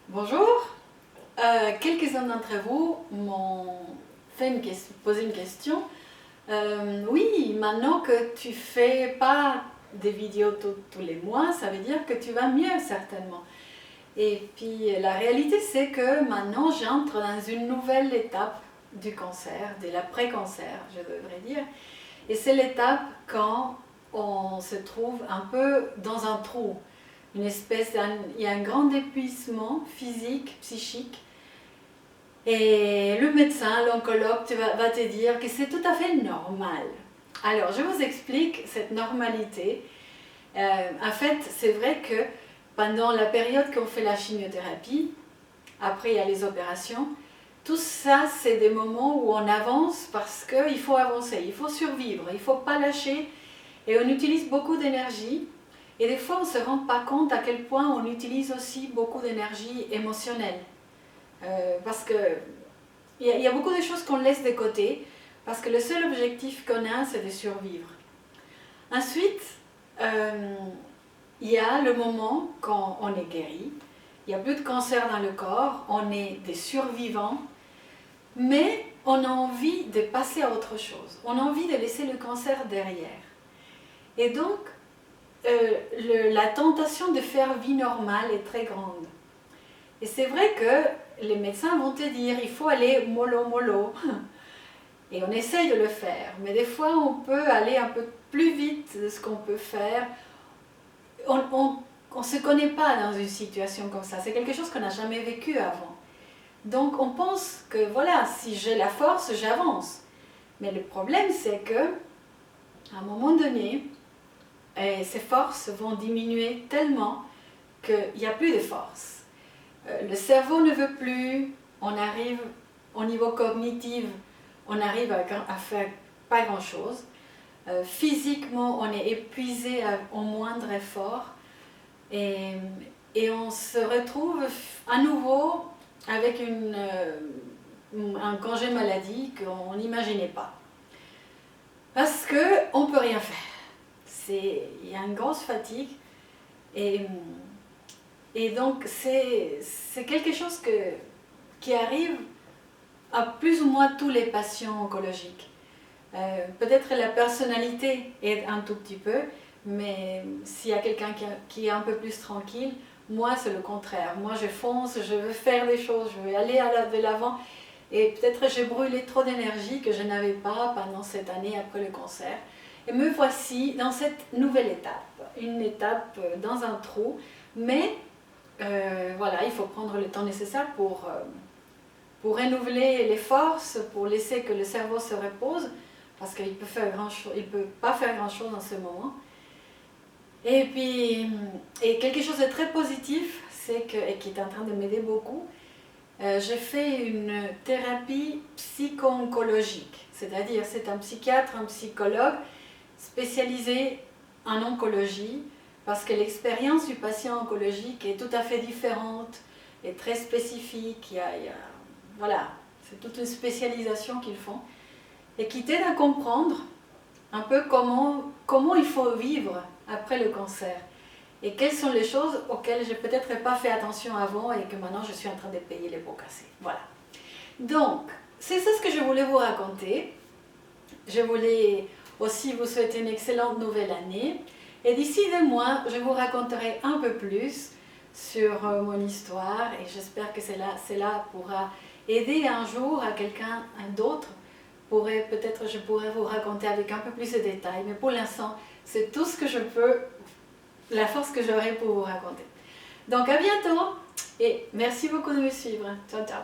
Bonjour, quelques-uns d'entre vous m'ont posé une question. Oui, maintenant que tu fais pas des vidéos tous les mois, ça veut dire que tu vas mieux certainement. Et puis la réalité c'est que maintenant j'entre dans une nouvelle étape du cancer, de l'après-cancer je devrais dire. Et c'est l'étape quand on se trouve un peu dans un trou. Il y a un grand épuisement physique, psychique, et le médecin, l'oncologue va te dire que c'est tout à fait normal. Alors, je vous explique cette normalité. En fait, c'est vrai que pendant la période qu'on fait la chimiothérapie, après il y a les opérations, tout ça, c'est des moments où on avance parce qu'il faut avancer, il faut survivre, il ne faut pas lâcher, et on utilise beaucoup d'énergie. Et des fois, on ne se rend pas compte à quel point on utilise aussi beaucoup d'énergie émotionnelle. Parce qu'il y a beaucoup de choses qu'on laisse de côté, parce que le seul objectif qu'on a, c'est de survivre. Ensuite, il y a le moment quand on est guéri, il n'y a plus de cancer dans le corps, on est des survivants, mais on a envie de passer à autre chose. On a envie de laisser le cancer derrière. Et donc, la tentation de faire vie normale est très grande. Et c'est vrai que les médecins vont te dire il faut aller mollo mollo. Et on essaye de le faire, mais des fois on peut aller un peu plus vite de ce qu'on peut faire. On ne se connaît pas dans une situation comme ça, c'est quelque chose qu'on n'a jamais vécu avant. Donc on pense que voilà, si j'ai la force, j'avance. Mais le problème c'est que, à un moment donné, ces forces vont diminuer tellement qu'il n'y a plus de force. Le cerveau ne veut plus, on arrive au niveau cognitif, on arrive à faire pas grand chose. Physiquement, on est épuisé au moindre effort et on se retrouve à nouveau avec un congé maladie qu'on n'imaginait pas. Parce qu'on ne peut rien faire. Il y a une grosse fatigue et donc c'est quelque chose qui arrive à plus ou moins tous les patients oncologiques. Peut-être la personnalité aide un tout petit peu, mais s'il y a quelqu'un qui est un peu plus tranquille, moi c'est le contraire. Moi je fonce, je veux faire des choses, je veux aller de l'avant et peut-être j'ai brûlé trop d'énergie que je n'avais pas pendant cette année après le cancer. Et me voici dans cette nouvelle étape, une étape dans un trou, mais voilà, il faut prendre le temps nécessaire pour renouveler les forces, pour laisser que le cerveau se repose, parce qu'il ne peut pas faire grand-chose en ce moment. Et puis, quelque chose de très positif, et qui est en train de m'aider beaucoup, j'ai fait une thérapie psycho-oncologique, c'est-à-dire c'est un psychiatre, un psychologue spécialisé en oncologie, parce que l'expérience du patient oncologique est tout à fait différente et très spécifique. Voilà, c'est toute une spécialisation qu'ils font et qui t'aide à comprendre un peu comment il faut vivre après le cancer et quelles sont les choses auxquelles je n'ai peut-être pas fait attention avant et que maintenant je suis en train de payer les pots cassés. Voilà. Donc, c'est ça ce que je voulais vous raconter. Je voulais aussi vous souhaiter une excellente nouvelle année. Et d'ici 2 mois, je vous raconterai un peu plus sur mon histoire et j'espère que cela pourra aider un jour à quelqu'un d'autre. Peut-être je pourrais vous raconter avec un peu plus de détails, mais pour l'instant, c'est tout ce que je peux, la force que j'aurai pour vous raconter. Donc à bientôt et merci beaucoup de me suivre. Ciao, ciao.